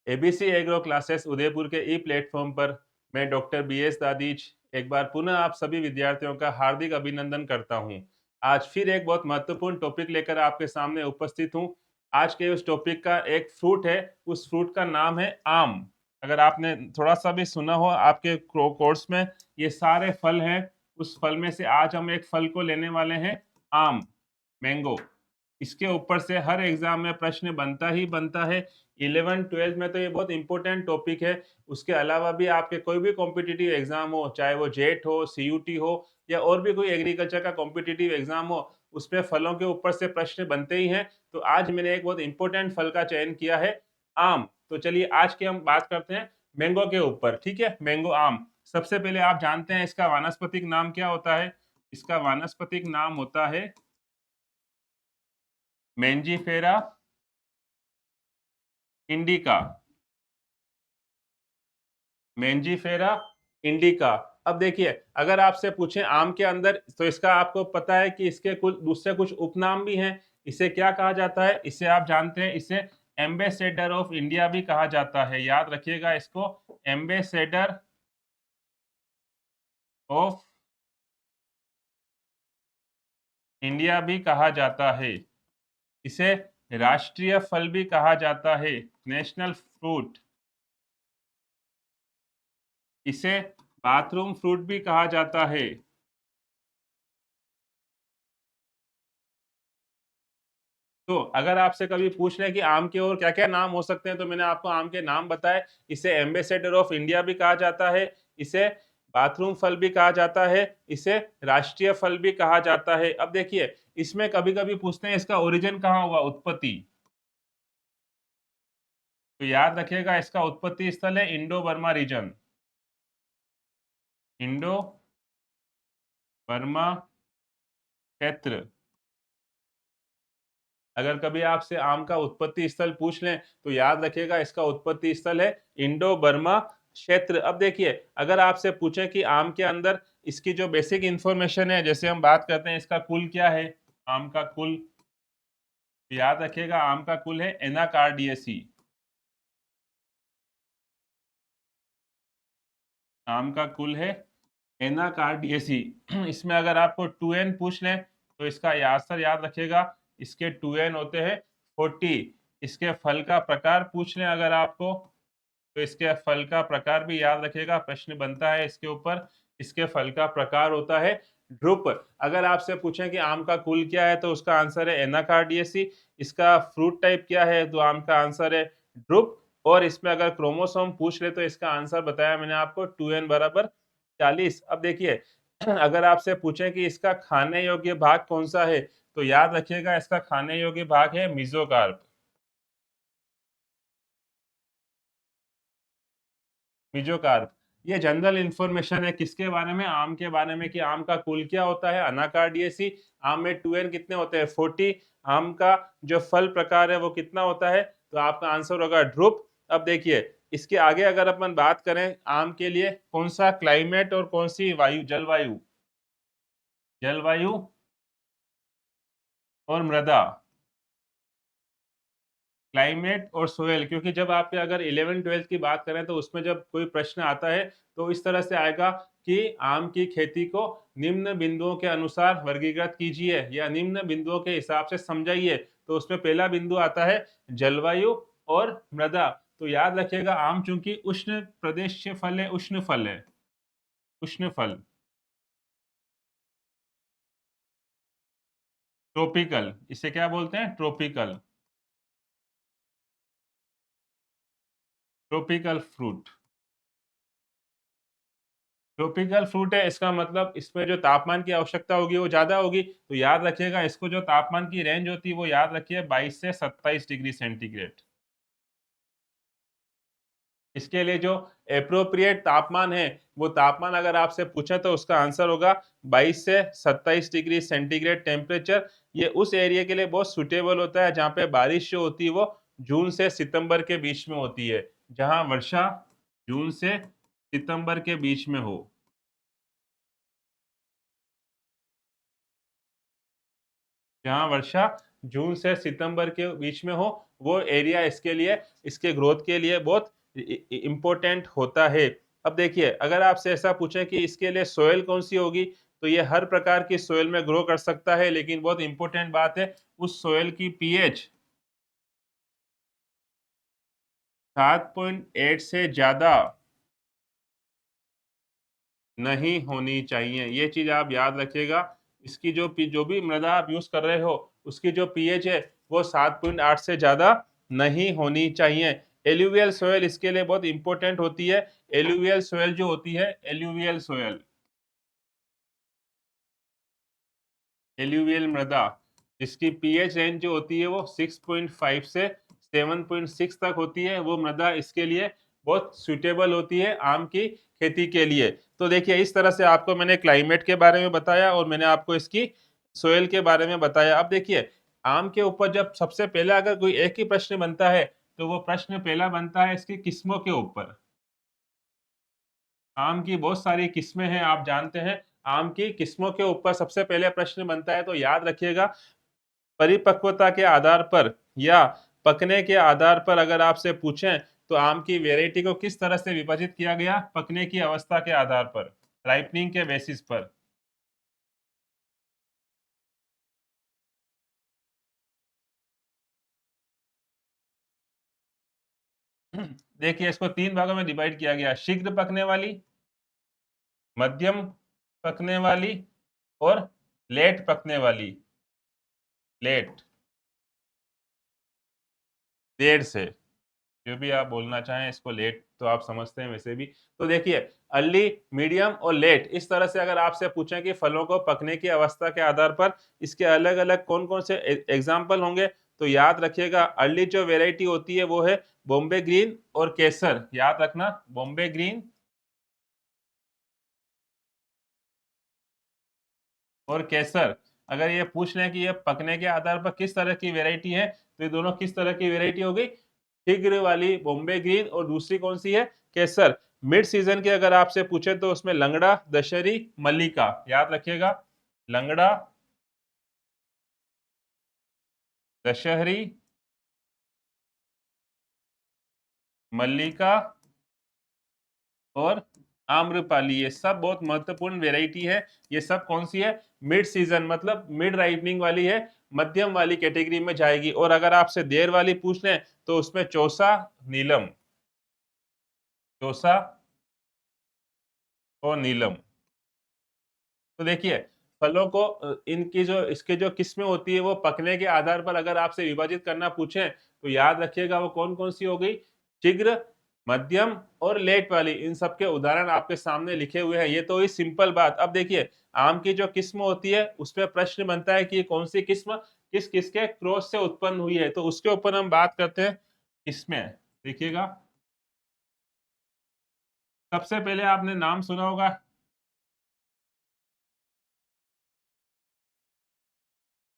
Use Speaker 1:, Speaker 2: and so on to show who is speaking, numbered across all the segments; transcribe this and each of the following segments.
Speaker 1: ABC agro classes Udaipur के ई platform पर मैं डॉक्टर बीएस दादीज एक बार पुनः आप सभी विद्यार्थियों का हार्दिक अभिनंदन करता हूं। आज फिर एक बहुत महत्वपूर्ण टॉपिक लेकर आपके सामने उपस्थित हूं। आज के उस टॉपिक का एक फ्रूट है, उस फ्रूट का नाम है आम। अगर आपने थोड़ा सा भी सुना हो आपके कोर्स में, ये सारे फल हैं। उस फल में से आज हम एक फल को लेने वाले हैं, आम, मैंगो। इसके ऊपर से हर एग्जाम में प्रश्न बनता ही बनता है। 11-12 में तो ये बहुत इंपॉर्टेंट टॉपिक है। उसके अलावा भी आपके कोई भी कॉम्पिटिटिव एग्जाम हो, चाहे वो जेट हो, सीयूटी हो या और भी कोई एग्रीकल्चर का कॉम्पिटिटिव एग्जाम हो, उसमें फलों के ऊपर से प्रश्न बनते ही हैं। तो आज मैंने एक बहुत इंपॉर्टेंट फल का चयन किया है, आम। तो चलिए आज की हम बात करते हैं मैंगो के ऊपर। ठीक है, मैंगो, आम। सबसे पहले आप जानते हैं इसका वानस्पतिक नाम क्या होता है? इसका वानस्पतिक नाम होता है मैंजीफेरा इंडिका। Mangifera indica. अब देखिए, अगर आपसे पूछें आम के अंदर, तो इसका आपको पता है कि इसके कुछ दूसरे कुछ उपनाम भी हैं। इसे क्या कहा जाता है? इसे आप जानते हैं, इसे एम्बेसेडर ऑफ इंडिया भी कहा जाता है। याद रखिएगा इसको, एम्बेसेडर ऑफ इंडिया भी कहा जाता है। इसे राष्ट्रीय फल भी कहा जाता है, नेशनल फ्रूट। इसे बाथरूम फ्रूट भी कहा जाता है। तो अगर आपसे कभी पूछ लें कि आम के और क्या-क्या नाम हो सकते हैं, तो मैंने आपको आम के नाम बताए। इसे एम्बेसेडर ऑफ इंडिया भी कहा जाता है, इसे बाथरूम फल भी कहा जाता है, इसे राष्ट्रीय फल भी कहा जाता है। अब देखिए, इसमें कभी-कभी पूछते हैं इसका ओरिजिन कहाँ हुआ, उत्पत्ति। तो याद रखिएगा इसका उत्पत्ति स्थल है Indo Burma region. Indo Burma क्षेत्र। अगर कभी आपसे आम का उत्पत्ति स्थल पूछ लें, तो याद रखिएगा इसका उत्पत्ति स्थल है इंडो बर्मा क्षेत्र। अब देखिए, अगर आपसे पूछे कि आम के अंदर इसकी जो बेसिक इंफॉर्मेशन है, जैसे हम बात करते हैं इसका कुल क्या है, आम का कुल, तो याद रखिएगा आम का कुल है एनाकार्डियेसी। आम का कुल है एनाकार्डियेसी। इसमें अगर आपको 2n पूछ लें, तो इसका आंसर याद रखिएगा, इसके 2n होते हैं 40। इसके फल का प्रकार पूछ लें अगर आपको, तो इसके फल का प्रकार भी याद रखिएगा, प्रश्न बनता है इसके ऊपर। इसके फल का प्रकार होता है ड्रुप। अगर आपसे पूछें कि आम का कुल क्या है, तो उसका आंसर है एनाकार्डियेसी। इसका फ्रूट टाइप क्या है, तो आम का आंसर है ड्रुप। और इसमें अगर क्रोमोसोम पूछ ले, तो इसका आंसर बताया मैंने आपको, 2n बराबर 40। अब देखिए, अगर आपसे पूछें कि इसका खाने योग्य भाग कौन सा है, तो याद रखिएगा इसका खाने योग्य भाग है मीजोकार्प। मीजोकार्प। ये जनरल इंफॉर्मेशन है किसके बारे में, आम के बारे में, कि आम का कुल क्या होता है, अनाकार्डियेसी। आम में 2n कितने होते हैं, 40। आम का जो फल प्रकार है वो कितना होता है, तो आपका आंसर होगा ध्रुप। अब देखिए, इसके आगे अगर अपन बात करें, आम के लिए कौन सा क्लाइमेट और कौन सी वायु, जलवायु, जलवायु और मृदा, क्लाइमेट और सोयल। क्योंकि जब आपके अगर 11-12 की बात करें, तो उसमें जब कोई प्रश्न आता है, तो इस तरह से आएगा कि आम की खेती को निम्न बिंदुओं के अनुसार वर्गीकृत कीजिए या निम्न बिंदुओं के हिसाब से समझाइए। तो उसमें पहला बिंदु आता है जलवायु और मृदा। तो याद रखिएगा, आम चूंकि उष्ण प्रदेश से फल है, उष्ण फल है, उष्ण फल। ट्रॉपिकल, इसे क्या बोलते हैं, tropical, tropical fruit. Tropical fruit है, इसका मतलब इसमें जो तापमान की आवश्यकता होगी वो ज्यादा होगी। तो याद रखिएगा, इसको जो तापमान की रेंज होती है वो याद रखिए 22 से 27 डिग्री सेंटीग्रेड। इसके लिए जो एप्रोप्रिएट तापमान है, वो तापमान अगर आपसे पूछे, तो उसका आंसर होगा 22 से 27 डिग्री सेंटीग्रेड टेम्परेचर। ये उस एरिया के लिए बहुत सुटेबल होता है जहाँ पे बारिश जो होती है वो जून से सितंबर के बीच में होती है। जहाँ वर्षा जून से सितंबर के बीच में हो, जहाँ वर्षा जून से सितंबर के बीच में हो, वो एरिया इसके लिए, इसके ग्रोथ के लिए बहुत इम्पोर्टेंट होता है। अब देखिए, अगर आपसे ऐसा पूछे कि इसके लिए सोयल कौन सी होगी, तो ये हर प्रकार की सोयल में ग्रो कर सकता है, लेकिन बहुत इंपॉर्टेंट बात है, उस सोयल की पीएच 7.8 से ज्यादा नहीं होनी चाहिए। ये चीज आप याद रखिएगा। इसकी जो भी मृदा आप यूज कर रहे हो, उसकी जो पीएच है वो 7.8 से ज्यादा नहीं होनी चाहिए। एल्यूवियल सोयल इसके लिए बहुत इंपॉर्टेंट होती है। एल्यूवियल सोयल जो होती है, एल्यूवियल सोयल, एल्यूवियल मृदा, जिसकी पीएच रेंज जो होती है वो 6.5 से 7.6 तक होती है, वो मृदा इसके लिए बहुत सुटेबल होती है आम की खेती के लिए। तो देखिए, इस तरह से आपको मैंने क्लाइमेट के बारे में बताया और मैंने आपको इसकी सोयल के बारे में बताया। अब देखिए, आम के ऊपर जब सबसे पहला अगर कोई एक ही प्रश्न बनता है, तो वो प्रश्न पहला बनता है इसकी किस्मों के ऊपर। आम की बहुत सारी किस्में हैं, आप जानते हैं। आम की किस्मों के ऊपर सबसे पहले प्रश्न बनता है, तो याद रखिएगा, परिपक्वता के आधार पर या पकने के आधार पर अगर आपसे पूछें, तो आम की वेराइटी को किस तरह से विभाजित किया गया? पकने की अवस्था के आधार पर, राइपनिंग के बेसिस पर। देखिए, इसको तीन भागों में डिवाइड किया गया: शीघ्र पकने वाली, मध्यम पकने वाली और लेट पकने वाली। लेट, देर से, जो भी आप बोलना चाहें, इसको लेट तो आप समझते हैं वैसे भी। तो देखिए, अर्ली, मीडियम और लेट, इस तरह से अगर आपसे पूछें कि फलों को पकने की अवस्था के आधार पर इसके अलग अलग कौन कौन से एग्जाम्पल होंगे, तो याद रखिएगा, अर्ली जो वेराइटी होती है वो है बॉम्बे ग्रीन और केसर। याद रखना, बॉम्बे ग्रीन और केसर। अगर ये पूछ लें कि ये पकने के आधार पर किस तरह की वेराइटी है, तो ये दोनों किस तरह की वेराइटी हो गई? शीघ्र वाली बॉम्बे ग्रीन, और दूसरी कौन सी है? केसर। मिड सीजन के अगर आपसे पूछे, तो उसमें लंगड़ा, दशहरी, मल्लिका। याद रखिएगा, लंगड़ा, दशहरी, मल्लिका और आम्रपाली, ये सब बहुत महत्वपूर्ण वेराइटी है। ये सब कौन सी है? मिड सीजन, मतलब मिड राइपनिंग वाली है, मध्यम वाली कैटेगरी में जाएगी। और अगर आपसे देर वाली पूछ लें, तो उसमें चौसा, नीलम, चौसा और नीलम। तो देखिए, फलों को इनकी जो इसके जो किस्में होती है, वो पकने के आधार पर अगर आपसे विभाजित करना पूछें, तो याद रखिएगा वो कौन कौन सी हो गई? शीघ्र, मध्यम और लेट वाली। इन सब के उदाहरण आपके सामने लिखे हुए हैं। ये तो ही सिंपल बात। अब देखिए, आम की जो किस्म होती है, उसमें प्रश्न बनता है कि कौन सी किस्म किस किसके क्रॉस से उत्पन्न हुई है, तो उसके ऊपर हम बात करते हैं। किस्में देखिएगा, सबसे पहले आपने नाम सुना होगा,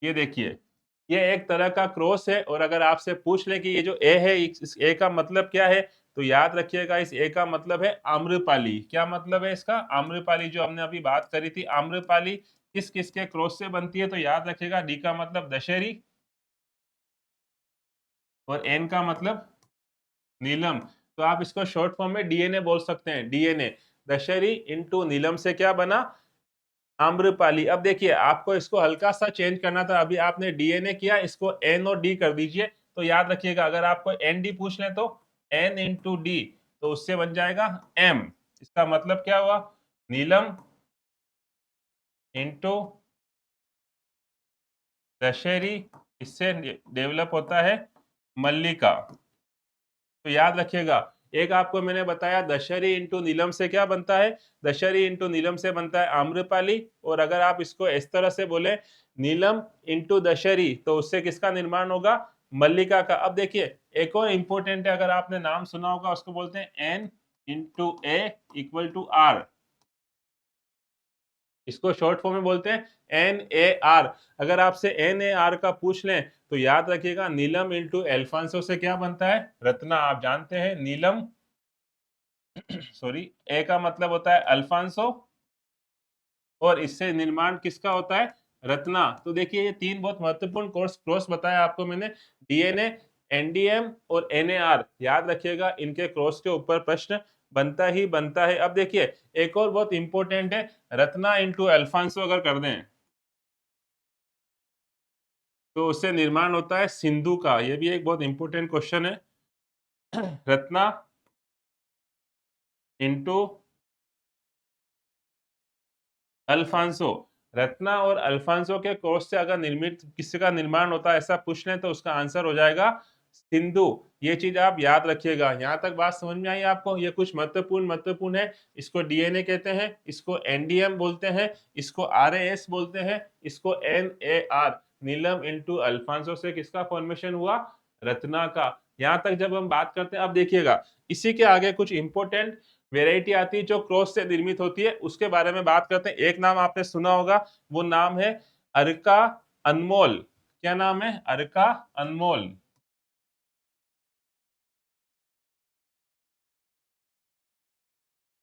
Speaker 1: ये देखिए, ये एक तरह का क्रॉस है। और अगर आपसे पूछ ले कि ये जो ए है, इस ए का मतलब क्या है, तो याद रखिएगा, इस ए का मतलब है आम्रपाली। क्या मतलब है इसका? आम्रपाली, जो हमने अभी बात करी थी, आम्रपाली किस किस के क्रॉस से बनती है, तो याद रखिएगा, डी का मतलब दशहरी और एन का मतलब नीलम। तो आप इसको शॉर्ट फॉर्म में डीएनए बोल सकते हैं। डीएनए, दशहरी इंटू नीलम से क्या बना? आम्रपाली। अब देखिए, आपको इसको हल्का सा चेंज करना था। अभी आपने डीएनए किया, इसको एन और डी कर दीजिए। तो याद रखिएगा, अगर आपको एन डी पूछ लें, तो एन इंटू डी, तो उससे बन जाएगा एम। इसका मतलब क्या हुआ? नीलम इंटू दशहरी, इससे डेवलप होता है मल्लिका। तो याद रखिएगा, एक आपको मैंने बताया, दशहरी इंटू नीलम से क्या बनता है? दशहरी इंटू नीलम से बनता है आम्रपाली। और अगर आप इसको इस तरह से बोले, नीलम इंटू दशहरी, तो उससे किसका निर्माण होगा? मल्लिका का। अब देखिए, एक और इंपॉर्टेंट है, अगर आपने नाम सुना होगा, उसको बोलते हैं n into a equal to r. इसको शॉर्ट फॉर्म में बोलते हैं एन ए आर। अगर आपसे एन ए आर का पूछ लें, तो याद रखिएगा, नीलम इंटू एल्फांसो से क्या बनता है? रत्ना। आप जानते हैं, नीलम, सॉरी, ए का मतलब होता है अल्फांसो, और इससे निर्माण किसका होता है? रत्ना। तो देखिए ये तीन बहुत महत्वपूर्ण क्रॉस बताया आपको मैंने, डीएनए, एनडीएम और एनएआर। याद रखिएगा इनके क्रॉस के ऊपर प्रश्न बनता ही बनता है। अब देखिए एक और बहुत इंपॉर्टेंट है, रत्ना इंटू अल्फांसो अगर कर दें तो उससे निर्माण होता है सिंधु का। ये भी एक बहुत इंपॉर्टेंट क्वेश्चन है। रत्ना इंटू अल्फांसो, रत्ना और अल्फांसो के क्रॉस से अगर निर्मित किसी का निर्माण होता है ऐसा पूछ लें तो उसका आंसर हो जाएगा सिंधु। ये चीज आप याद रखिएगा। यहाँ तक बात समझ में आई आपको? ये कुछ महत्वपूर्ण है। इसको डीएनए कहते हैं, इसको एनडीएम बोलते हैं, इसको आरएएस बोलते हैं, इसको एनएआर। नीलम इंटू अल्फांसो से किसका फॉर्मेशन हुआ? रत्ना का। यहाँ तक जब हम बात करते हैं, अब देखिएगा इसी के आगे कुछ इंपॉर्टेंट वेराइटी आती है जो क्रॉस से निर्मित होती है, उसके बारे में बात करते हैं। एक नाम आपने सुना होगा, वो नाम है अर्का अनमोल। क्या नाम है? अर्का अनमोल।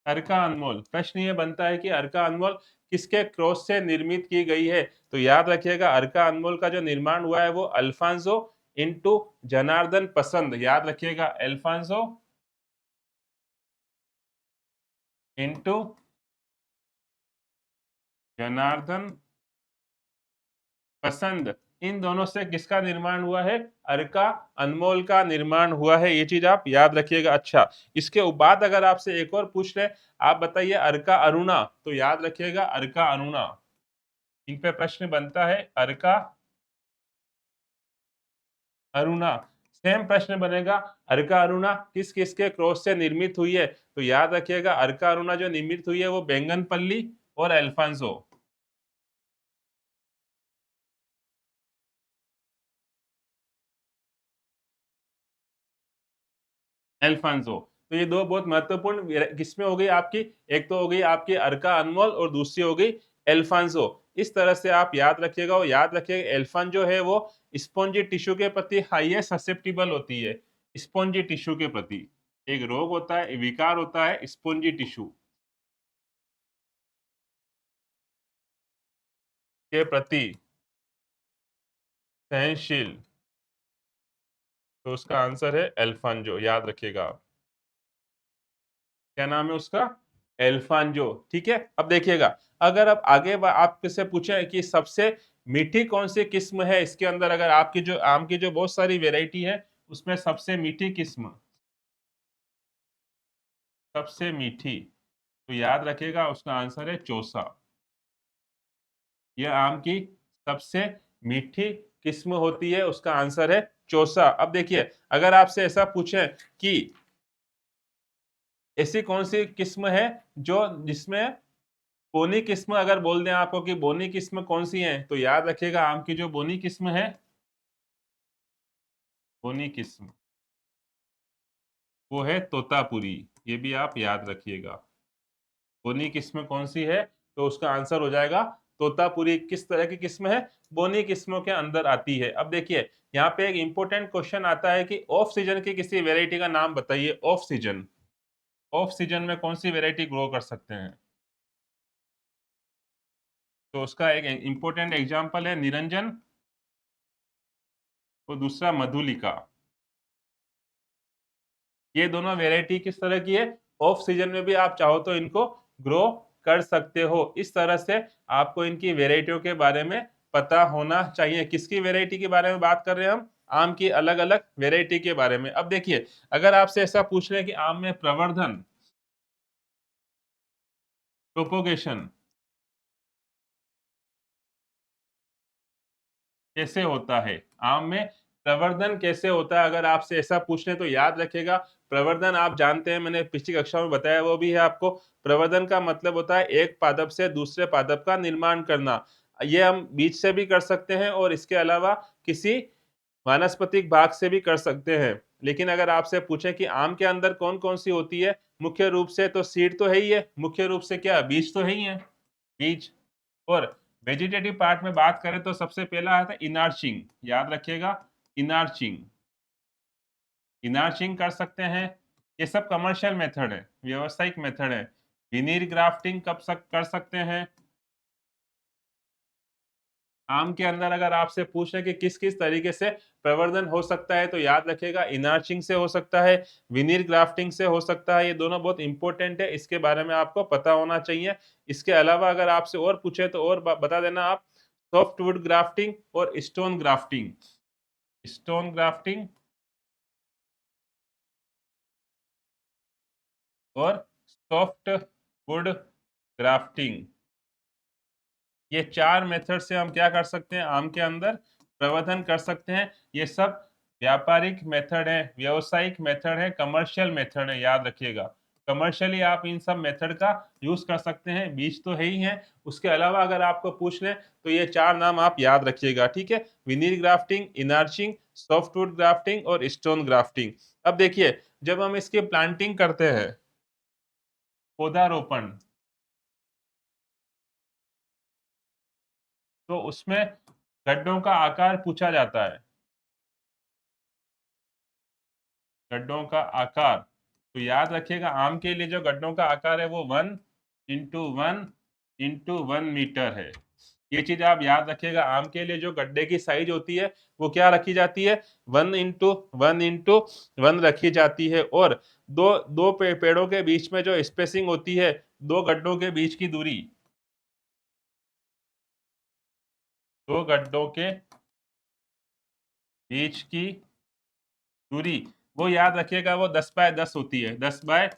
Speaker 1: अर्का अनमोल। प्रश्न ये बनता है कि अर्का अनमोल किसके क्रॉस से निर्मित की गई है? तो याद रखिएगा अर्का अनमोल का जो निर्माण हुआ है वो अल्फांसो इंटू जनार्दन पसंद। याद रखिएगा अल्फांसो इंटू जनार्दन पसंद, इन दोनों से किसका निर्माण हुआ है? अर्का अनमोल का निर्माण हुआ है। ये चीज आप याद रखिएगा। अच्छा, इसके बाद अगर आपसे एक और पूछ ले, आप बताइए अर्का अरुणा, तो याद रखिएगा अर्का अरुणा। इन पे प्रश्न बनता है अर्का अरुणा। सेम प्रश्न बनेगा, अर्का अरुणा किस किस के क्रॉस से निर्मित हुई है? तो याद रखिएगा अर्का अरुणा जो निर्मित हुई है वो बेंगनपल्ली और अल्फांसो। अल्फांसो। तो ये दो बहुत महत्वपूर्ण किस्में हो गई आपकी। एक तो हो गई आपकी अर्का अनमोल और दूसरी हो गई अल्फांसो। इस तरह से आप याद रखिएगा। और याद रखिएगा अल्फान जो है वो स्पॉन्जी टिश्यू के प्रति हाईएस्ट ससेप्टिबल होती है। स्पॉन्जी टिश्यू के प्रति एक रोग होता है, विकार होता है स्पॉन्जी टिश्यू के प्रति सहनशील। तो उसका आंसर है अल्फांजो। याद रखिएगा आप। क्या नाम है उसका? एल्फांजो। ठीक है। अब देखिएगा, अगर अब आगे आपसे पूछे कि सबसे मीठी कौन सी किस्म है इसके अंदर, अगर आपकी जो आम की जो बहुत सारी वेराइटी है उसमें सबसे मीठी किस्म, सबसे मीठी, तो याद रखिएगा उसका आंसर है चौसा। यह आम की सबसे मीठी किस्म होती है, उसका आंसर है चौसा। अब देखिए अगर आपसे ऐसा पूछे कि ऐसी कौन सी किस्म है जो जिसमें बोनी किस्म, अगर बोल दें आपको कि बोनी किस्म कौन सी है, तो याद रखिएगा आम की जो बोनी किस्म है, बोनी किस्म, वो है तोतापुरी। ये भी आप याद रखिएगा। बोनी किस्म कौन सी है? तो उसका आंसर हो जाएगा तोतापुरी। किस तरह की किस्म है? बोनी किस्मों के अंदर आती है। अब देखिए यहाँ पे एक इंपॉर्टेंट क्वेश्चन आता है कि ऑफ सीजन की किसी वेराइटी का नाम बताइए। ऑफ सीजन, ऑफ सीजन में कौन सी वेराइटी ग्रो कर सकते हैं? तो उसका एक इंपॉर्टेंट एग्जांपल है निरंजन और दूसरा मधुलिका। ये दोनों वेराइटी किस तरह की है? ऑफ सीजन में भी आप चाहो तो इनको ग्रो कर सकते हो। इस तरह से आपको इनकी वेराइटियों के बारे में पता होना चाहिए। किसकी वेराइटी के बारे में बात कर रहे हैं हम? आम की अलग अलग वेराइटी के बारे में। अब देखिए अगर आपसे ऐसा पूछ रहे हैं कि आम में प्रवर्धन, प्रोपोगेशन कैसे होता है, आम में प्रवर्धन कैसे होता है, अगर आपसे ऐसा पूछ ले तो याद रखिएगा प्रवर्धन आप जानते हैं, मैंने पिछली कक्षा में बताया वो भी है आपको। प्रवर्धन का मतलब होता है एक पादप से दूसरे पादप का निर्माण करना। ये हम बीज से भी कर सकते हैं और इसके अलावा किसी वानस्पतिक भाग से भी कर सकते हैं। लेकिन अगर आपसे पूछे कि आम के अंदर कौन कौन सी होती है, मुख्य रूप से तो सीड तो है ही है, मुख्य रूप से क्या बीज तो है ही है, बीज। और वेजिटेटिव पार्ट में बात करें तो सबसे पहला आता है इनार्चिंग। याद रखिएगा इनार्चिंग, इनार्चिंग कर सकते हैं। ये सब कमर्शियल मेथड है, व्यवसायिक मेथड है। विनीर ग्राफ्टिंग कर सकते हैं। आम के अंदर अगर आपसे पूछे कि किस किस तरीके से प्रवर्धन हो सकता है, तो याद रखिएगा इनार्चिंग से हो सकता है, विनीर ग्राफ्टिंग से हो सकता है। ये दोनों बहुत इंपॉर्टेंट है, इसके बारे में आपको पता होना चाहिए। इसके अलावा अगर आपसे और पूछे तो और बता देना आप। सॉफ्टवुड ग्राफ्टिंग और स्टोन ग्राफ्टिंग, स्टोन ग्राफ्टिंग और सॉफ्ट वुड ग्राफ्टिंग, ये चार मेथड से हम क्या कर सकते हैं, आम के अंदर प्रवर्धन कर सकते हैं। ये सब व्यापारिक मेथड है, व्यवसायिक मेथड है, कमर्शियल मेथड है, याद रखिएगा। कमर्शियली आप इन सब मेथड का यूज कर सकते हैं, बीज तो है ही हैं। उसके अलावा अगर आपको पूछ लें तो ये चार नाम आप याद रखिएगा, ठीक है। विनीर ग्राफ्टिंग, इनार्चिंग, सॉफ्टवुड ग्राफ्टिंग और स्टोन ग्राफ्टिंग। अब देखिए, जब हम इसकी प्लांटिंग करते हैं, पौधारोपण, तो उसमें गड्ढों का आकार पूछा जाता है, गड्ढों का आकार। तो याद रखिएगा, आम के लिए जो गड्ढों का आकार है वो 1 × 1 × 1 मीटर है। ये चीज आप याद रखिएगा, आम के लिए जो गड्ढे की साइज होती है वो क्या रखी जाती है, 1 × 1 × 1 रखी जाती है। और दो दो पेड़ों के बीच में जो स्पेसिंग होती है, दो गड्ढों के बीच की दूरी, दो गड्ढों के बीच की दूरी, वो याद रखिएगा, वो 10 × 10 होती है, 10 ×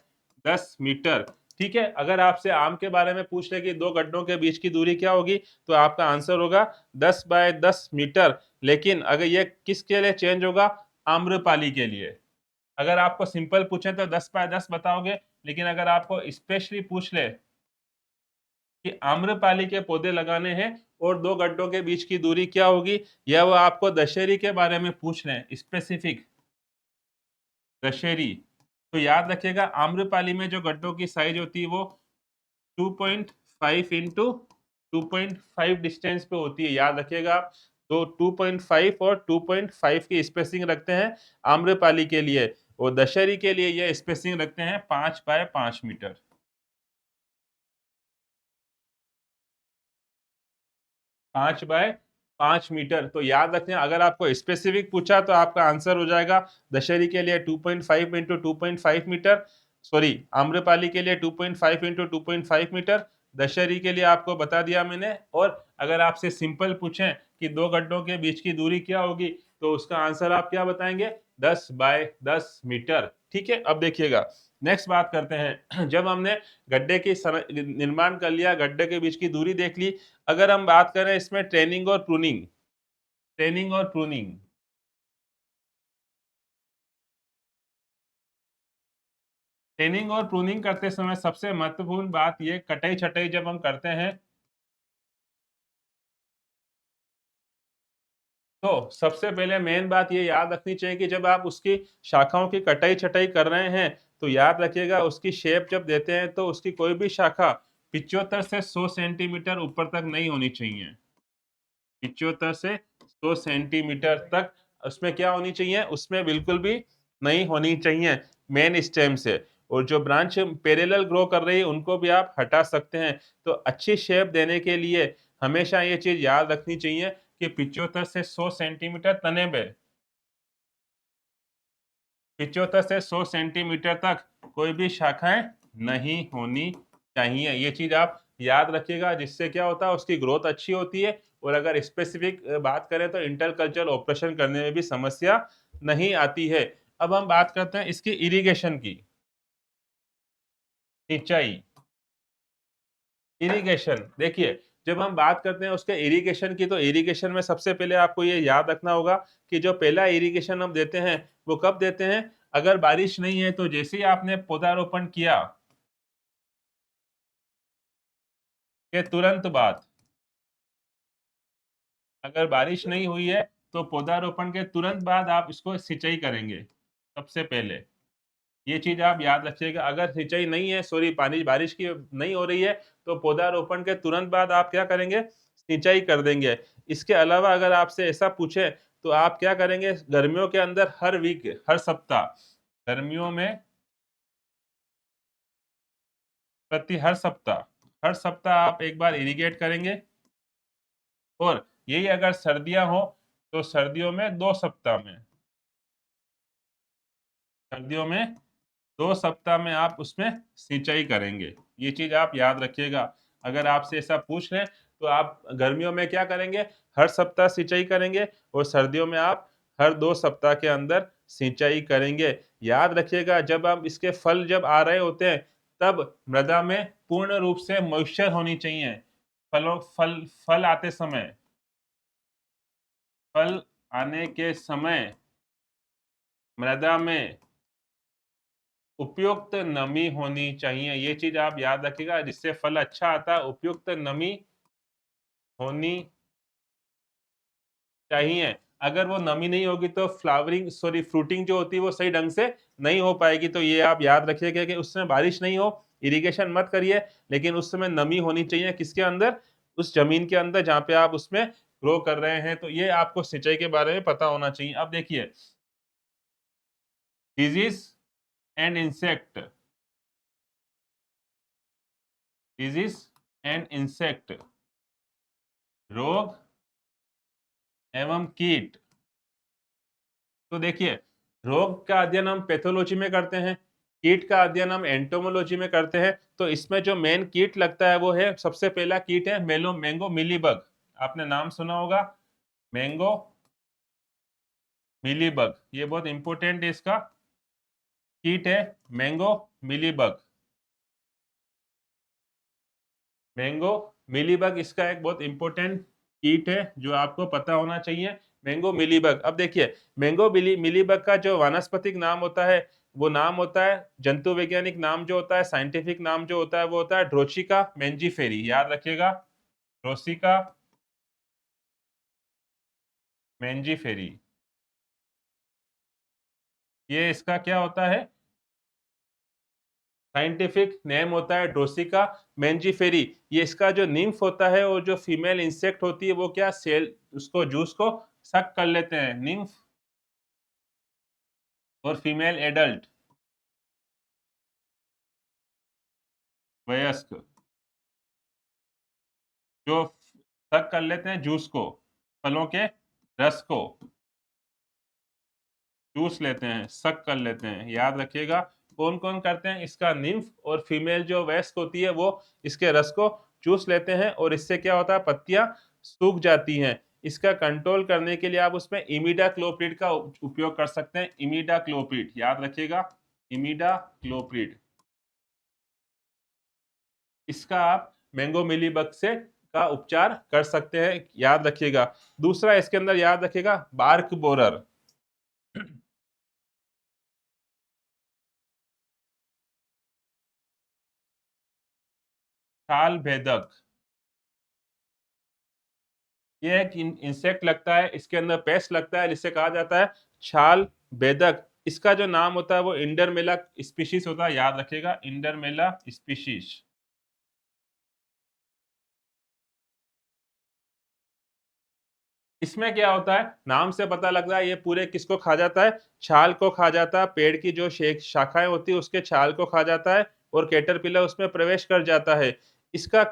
Speaker 1: 10 मीटर। ठीक है। अगर आपसे आम के बारे में पूछ ले कि दो गड्ढों के बीच की दूरी क्या होगी, तो आपका आंसर होगा 10 × 10 मीटर। लेकिन अगर ये किसके लिए चेंज होगा, आम्रपाली के लिए। अगर आपको सिंपल पूछे तो 10 × 10 बताओगे, लेकिन अगर आपको स्पेशली पूछ ले कि आम्रपाली के पौधे लगाने हैं और दो गड्ढों के बीच की दूरी क्या होगी, या वो आपको दशहरी के बारे में पूछ रहे हैं, स्पेसिफिक दशहरी, तो याद रखिएगा आम्रपाली में जो गड्ढों की साइज होती है वो 2.5 × 2.5 डिस्टेंस पे होती है, याद रखिएगा आप। तो 2.5 और 2.5 की स्पेसिंग रखते हैं आम्रपाली के लिए, और दशहरी के लिए ये स्पेसिंग रखते हैं 5 × 5 मीटर। 5 × 5 मीटर। तो याद रखते हैं, अगर आपको स्पेसिफिक पूछा तो आपका आंसर हो जाएगा दशहरी के लिए 2.5 × 2.5 मीटर, सॉरी आम्रपाली के लिए 2.5 × 2.5 मीटर, दशहरी के लिए आपको बता दिया मैंने। और अगर आपसे सिंपल पूछें कि दो गड्ढों के बीच की दूरी क्या होगी, तो उसका आंसर आप क्या बताएंगे, 10 × 10 मीटर। ठीक है। अब देखिएगा, नेक्स्ट बात करते हैं। जब हमने गड्ढे की निर्माण कर लिया, गड्ढे के बीच की दूरी देख ली, अगर हम बात करें इसमें ट्रेनिंग और प्रूनिंग, ट्रेनिंग और प्रूनिंग, ट्रेनिंग और प्रूनिंग करते समय सबसे महत्वपूर्ण बात ये, कटाई छटाई जब हम करते हैं तो सबसे पहले मेन बात ये याद रखनी चाहिए कि जब आप उसकी शाखाओं की कटाई छटाई कर रहे हैं, तो याद रखिएगा उसकी शेप जब देते हैं तो उसकी कोई भी शाखा 75 से 100 सेंटीमीटर ऊपर तक नहीं होनी चाहिए। 75 से 100 सेंटीमीटर तक उसमें क्या होनी चाहिए, उसमें बिल्कुल भी नहीं होनी चाहिए मेन स्टेम से। और जो ब्रांच पैरेलल ग्रो कर रही है उनको भी आप हटा सकते हैं। तो अच्छी शेप देने के लिए हमेशा ये चीज याद रखनी चाहिए कि 75 से 100 सेंटीमीटर तने में, 75 से 100 सेंटीमीटर तक कोई भी शाखाएं नहीं होनी चाहिए। ये चीज आप याद रखिएगा, जिससे क्या होता है, उसकी ग्रोथ अच्छी होती है। और अगर स्पेसिफिक बात करें तो इंटरकल्चर ऑपरेशन करने में भी समस्या नहीं आती है। अब हम बात करते हैं इसकी इरिगेशन की, सिंचाई, इरिगेशन। देखिए, जब हम बात करते हैं उसके इरिगेशन की, तो इरिगेशन में सबसे पहले आपको ये याद रखना होगा कि जो पहला इरिगेशन हम देते हैं वो कब देते हैं, अगर बारिश नहीं है तो जैसे ही आपने पौधारोपण किया के तुरंत बाद, अगर बारिश नहीं हुई है तो पौधारोपण के तुरंत बाद आप इसको सिंचाई करेंगे सबसे पहले। ये चीज आप याद रखिएगा। अगर सिंचाई नहीं है, सॉरी पानी बारिश की नहीं हो रही है, तो पौधारोपण के तुरंत बाद आप क्या करेंगे, सिंचाई कर देंगे। इसके अलावा अगर आपसे ऐसा पूछे तो आप क्या करेंगे, गर्मियों के अंदर हर वीक, हर सप्ताह, गर्मियों में हर सप्ताह आप एक बार इरिगेट करेंगे। और यही अगर सर्दियां हो तो सर्दियों में 2 सप्ताह में, सर्दियों में 2 सप्ताह में आप उसमें सिंचाई करेंगे। ये चीज आप याद रखिएगा। अगर आपसे ऐसा पूछ रहे हैं तो आप गर्मियों में क्या करेंगे, हर सप्ताह सिंचाई करेंगे, और सर्दियों में आप हर 2 सप्ताह के अंदर सिंचाई करेंगे। याद रखिएगा, जब आप इसके फल जब आ रहे होते हैं तब मृदा में पूर्ण रूप से मॉइस्चर होनी चाहिए। फल आते समय, फल आने के समय मृदा में उपयुक्त नमी होनी चाहिए। ये चीज आप याद रखिएगा, जिससे फल अच्छा आता है उपयुक्त नमी होनी चाहिए। अगर वो नमी नहीं होगी तो फ्रूटिंग जो होती है वो सही ढंग से नहीं हो पाएगी। तो ये आप याद रखिएगा कि उस समय बारिश नहीं हो, इरिगेशन मत करिए, लेकिन उस समय नमी होनी चाहिए किसके अंदर, उस जमीन के अंदर जहाँ पे आप उसमें ग्रो कर रहे हैं। तो ये आपको सिंचाई के बारे में पता होना चाहिए। अब देखिए, disease and insect, disease and insect, रोग एवं कीट। तो देखिए, रोग का अध्ययन हम पैथोलॉजी में करते हैं, कीट का अध्ययन हम एंटोमोलॉजी में करते हैं। तो इसमें जो मेन कीट लगता है वो है, सबसे पहला कीट है मैंगो मिलीबग। आपने नाम सुना होगा, मैंगो मिलीबग। ये बहुत इंपॉर्टेंट है, इसका कीट है मैंगो मिलीबग। मैंगो मिलीबग इसका एक बहुत इंपॉर्टेंट कीट है जो आपको पता होना चाहिए, मैंगो मिलीबग। अब देखिए, मिलीबग का जो वानस्पतिक नाम होता है वो नाम होता है, जंतु वैज्ञानिक नाम जो होता है, साइंटिफिक नाम जो होता है वो होता है ड्रोशिका मेंजीफेरी। याद रखिएगा, ड्रोशिका मेंजीफेरी। ये इसका क्या होता है, साइंटिफिक नेम होता है ड्रोसिका मेंजीफेरी। ये इसका जो निम्फ होता है और जो फीमेल इंसेक्ट होती है वो क्या सेल उसको जूस को सक कर लेते हैं, निम्फ और फीमेल एडल्ट वयस्क जो सक कर लेते हैं जूस को, फलों के रस को चूस लेते हैं, सक कर लेते हैं। याद रखिएगा, कौन कौन करते हैं, इसका निम्फ और फीमेल जो वयस्क होती है वो इसके रस को चूस लेते हैं, और इससे क्या होता है, पत्तियां सूख जाती हैं। इसका कंट्रोल करने के लिए आप उसमें इमिडाक्लोप्रिड का उपयोग कर सकते हैं। इमिडाक्लोप्रिड याद रखिएगा, इमिडाक्लोप्रिड। इसका आप मैंगो मिलीबग से का उपचार कर सकते हैं, याद रखिएगा। दूसरा इसके अंदर याद रखिएगा, बार्क बोरर, छाल भेदक। ये एक इंसेक्ट लगता है, इसके अंदर पेस्ट लगता है जिससे कहा जाता है छाल बेदक। इसका जो नाम होता है वो इंडरमेला स्पीशीज होता है, याद रखिएगा, इंडरमेला स्पीशीज। इसमें क्या होता है, नाम से पता लगता है ये पूरे किसको खा जाता है, छाल को खा जाता है, पेड़ की जो शाखाएं होती है उसके छाल को खा जाता है, और कैटरपिलर उसमें प्रवेश कर जाता है। इसका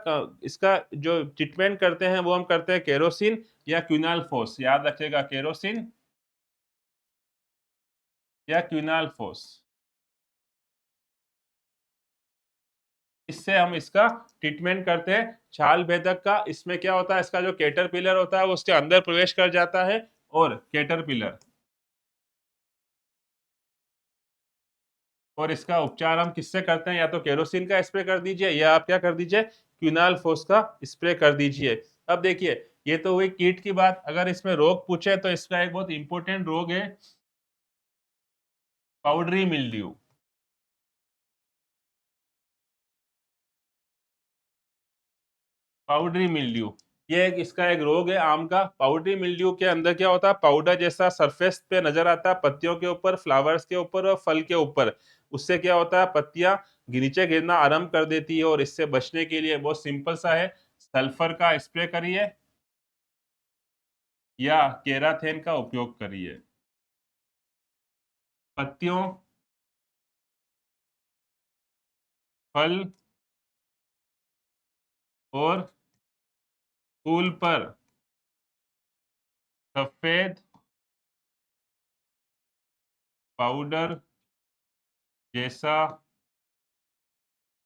Speaker 1: जो ट्रीटमेंट करते हैं वो हम करते हैं केरोसिन या क्विनालफोस। याद रखिएगा, केरोसिन या क्विनालफोस। इससे हम इसका ट्रीटमेंट करते हैं छाल भेदक का। इसमें क्या होता है, इसका जो कैटरपिलर होता है वो उसके अंदर प्रवेश कर जाता है, और कैटरपिलर, और इसका उपचार हम किससे करते हैं, या तो केरोसिन का स्प्रे कर दीजिए या आप क्या कर दीजिए, क्विनाल फोस का स्प्रे कर दीजिए। अब देखिए, ये तो हुई कीट की बात। अगर इसमें रोग पूछे तो इसका एक बहुत इंपॉर्टेंट रोग है पाउडरी मिल्ड्यू। पाउडरी मिल्ड्यू, ये इसका एक रोग है आम का। पाउडरी मिल्ड्यू के अंदर क्या होता है, पाउडर जैसा सरफेस पे नजर आता है पत्तियों के ऊपर, फ्लावर्स के ऊपर और फल के ऊपर। उससे क्या होता है, पत्तियां नीचे गिरना आरंभ कर देती है, और इससे बचने के लिए बहुत सिंपल सा है, सल्फर का स्प्रे करिए या केराथेन का उपयोग करिए। पत्तियों, फल और फूल पर सफेद पाउडर जैसा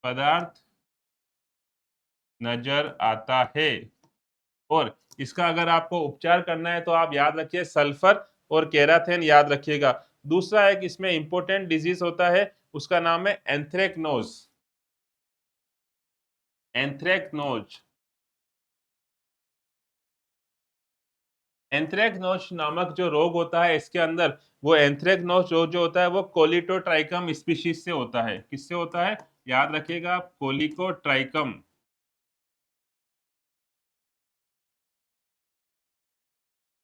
Speaker 1: पदार्थ नजर आता है। और इसका अगर आपको उपचार करना है तो आप याद रखिए सल्फर और केराथिन याद रखिएगा। दूसरा एक इसमें इंपॉर्टेंट डिजीज होता है, उसका नाम है एंथ्रेक्नोज। एंथ्रेक्नोज एंथ्रेक्नोज नामक जो रोग होता है इसके अंदर, वो एंथ्रेक्नोज रोग जो होता है वो कोलिटोट्राइकम स्पीशीज से होता है। किससे होता है याद रखिएगा, कोलिकोट्राइकम।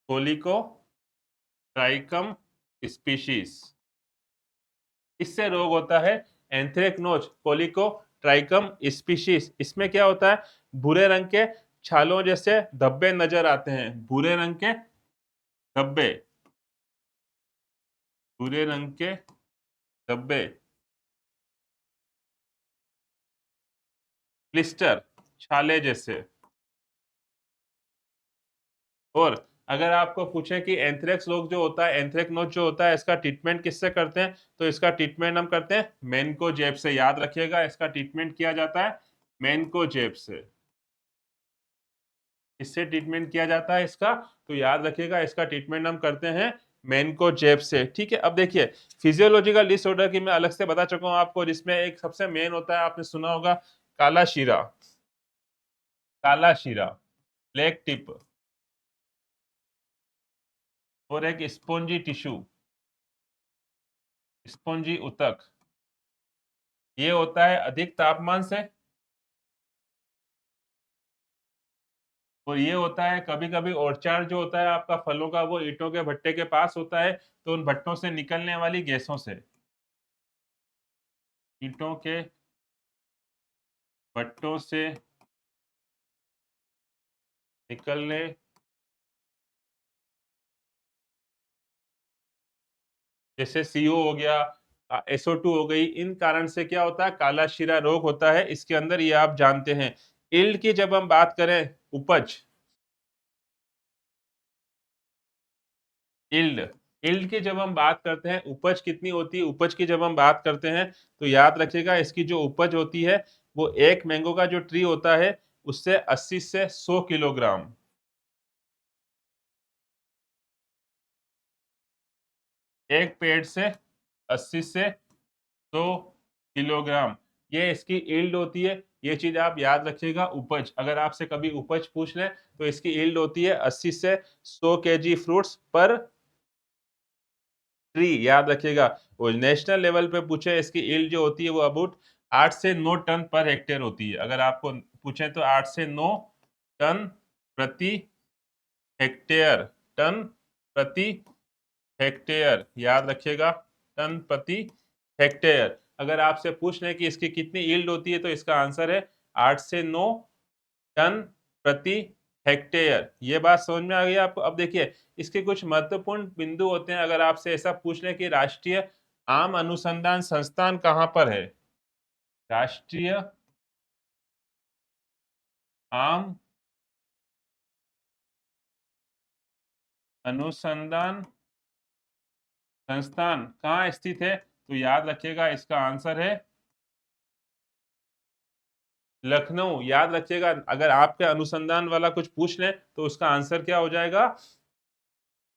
Speaker 1: कोलिकोट्राइकम स्पीशीज, इससे रोग होता है एंथ्रेक्नोज कोलिकोट्राइकम स्पीशीज। इसमें क्या होता है, भूरे रंग के छालों जैसे धब्बे नजर आते हैं। भूरे रंग के धब्बे, भूरे रंग के धब्बे, क्लिस्टर, छाले जैसे। और अगर आपको पूछें कि एंथ्रेक्स रोग जो होता है, एंथ्रेक्नोज जो होता है, इसका ट्रीटमेंट किससे करते हैं, तो इसका ट्रीटमेंट हम करते हैं मेनकोजेब से। याद रखिएगा इसका ट्रीटमेंट किया जाता है मेनकोजेब से। इससे ट्रीटमेंट किया जाता है इसका, तो याद रखिएगा इसका ट्रीटमेंट हम करते हैं मेनकोजेब से। ठीक है, अब देखिए फिजियोलॉजिकल डिसऑर्डर की मैं अलग से बता चुका हूं आपको, जिसमें एक सबसे मेन होता है, आपने सुना होगा काला शीरा। काला शीरा, ब्लैक टिप, और एक स्पॉन्जी टिश्यू, स्पॉन्जी उतक। ये होता है अधिक तापमान से, और ये होता है कभी कभी ओरचार जो होता है आपका फलों का, वो ईंटों के भट्टे के पास होता है, तो उन भट्टों से निकलने वाली गैसों से, ईंटों के भट्टों से निकलने जैसे CO हो गया, SO2 हो गई, इन कारण से क्या होता है काला शीरा रोग होता है इसके अंदर, ये आप जानते हैं। इल्ड की जब हम बात करें, उपज, इल्ड, इल्ड की जब हम बात करते हैं, उपज कितनी होती है, उपज की जब हम बात करते हैं तो याद रखिएगा इसकी जो उपज होती है वो एक मैंगो का जो ट्री होता है उससे 80 से 100 किलोग्राम, एक पेड़ से 80 से 100 किलोग्राम, ये इसकी ईल्ड होती है। ये चीज आप याद रखिएगा, उपज, अगर आपसे कभी उपज पूछ ले तो इसकी ईल्ड होती है 80 से 100 केजी फ्रूट्स पर ट्री, याद रखिएगा। और नेशनल लेवल पे पूछे इसकी ईल्ड जो होती है वो अबाउट 8 से 9 टन पर हेक्टेयर होती है। अगर आपको पूछे तो 8 से 9 टन प्रति हेक्टेयर, टन प्रति हेक्टेयर, याद रखिएगा, टन प्रति हेक्टेयर। अगर आपसे पूछ लें कि इसकी कितनी यील्ड होती है तो इसका आंसर है 8 से 9 टन प्रति हेक्टेयर। ये बात समझ में आ गई आपको। अब देखिए इसके कुछ महत्वपूर्ण बिंदु होते हैं, अगर आपसे ऐसा पूछ लें कि राष्ट्रीय आम अनुसंधान संस्थान कहाँ पर है, राष्ट्रीय आम अनुसंधान संस्थान कहाँ स्थित है, तो याद रखिएगा इसका आंसर है लखनऊ। याद रखिएगा अगर आपके अनुसंधान वाला कुछ पूछ लें तो उसका आंसर क्या हो जाएगा,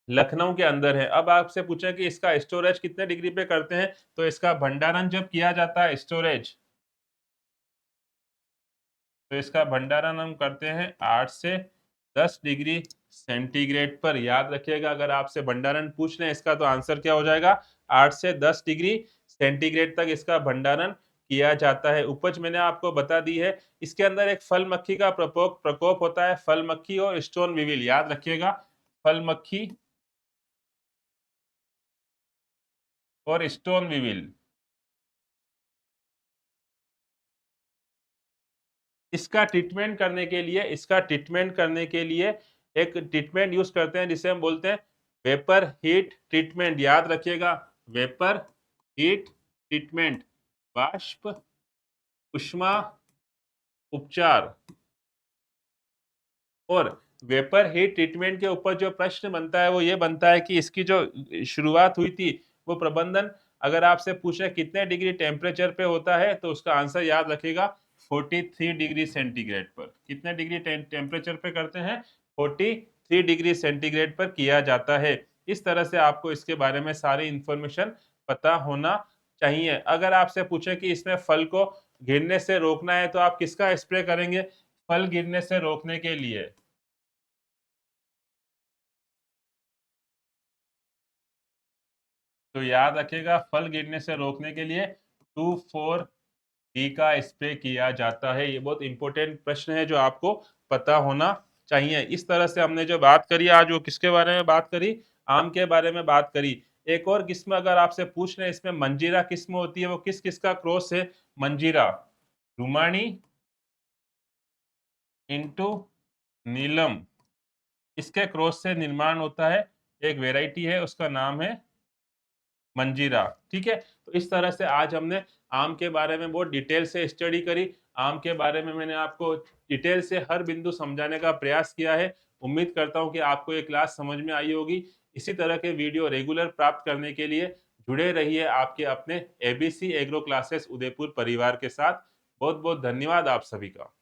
Speaker 1: लखनऊ के अंदर है। अब आपसे पूछें कि इसका स्टोरेज कितने डिग्री पे करते हैं, तो इसका भंडारण जब किया जाता है, स्टोरेज, तो इसका भंडारण हम करते हैं 8 से 10 डिग्री सेंटीग्रेड पर। याद रखिएगा अगर आपसे भंडारण पूछ लें इसका तो आंसर क्या हो जाएगा, 8 से 10 डिग्री सेंटीग्रेड तक इसका भंडारण किया जाता है। उपज मैंने आपको बता दी है। इसके अंदर एक फल मक्खी का प्रकोप प्रकोप होता है, फल मक्खी और स्टोन विविल, याद रखिएगा, फल मक्खी और स्टोन विविल। इसका ट्रीटमेंट करने के लिए एक ट्रीटमेंट यूज करते हैं जिसे हम बोलते हैं वेपर हीट ट्रीटमेंट। याद रखिएगा, वेपर हीट ट्रीटमेंट, वाष्प उष्मा उपचार। और वेपर हीट ट्रीटमेंट के ऊपर जो प्रश्न बनता है वो ये बनता है कि इसकी जो शुरुआत हुई थी वो प्रबंधन, अगर आपसे पूछे कितने डिग्री टेम्परेचर पे होता है तो उसका आंसर याद रखिएगा 43 डिग्री सेंटीग्रेड पर। कितने डिग्री टेम्परेचर पे करते हैं? 43 डिग्री सेंटीग्रेड पर किया जाता है। इस तरह से आपको इसके बारे में सारी इंफॉर्मेशन पता होना चाहिए। अगर आपसे पूछे कि इसमें फल को गिरने से रोकना है तो आप किसका स्प्रे करेंगे फल गिरने से रोकने के लिए? तो याद रखिएगा फल गिरने से रोकने के लिए 2,4-D का स्प्रे किया जाता है। ये बहुत इंपॉर्टेंट प्रश्न है जो आपको पता होना चाहिए। इस तरह से हमने जो बात करी आज, वो किसके बारे में बात करी? आम के बारे में बात करी। एक और किस्म अगर आपसे पूछ लें इसमें मंजीरा किस्म होती है, वो किस का क्रॉस है? मंजीरा रुमानी इंटू नीलम, इसके क्रॉस से निर्माण होता है। एक वेराइटी है उसका नाम है मंजीरा। ठीक है, तो इस तरह से आज हमने आम के बारे में बहुत डिटेल से स्टडी करी। आम के बारे में मैंने आपको डिटेल से हर बिंदु समझाने का प्रयास किया है। उम्मीद करता हूं कि आपको ये क्लास समझ में आई होगी। इसी तरह के वीडियो रेगुलर प्राप्त करने के लिए जुड़े रहिए आपके अपने एबीसी एग्रो क्लासेस उदयपुर परिवार के साथ। बहुत बहुत धन्यवाद आप सभी का।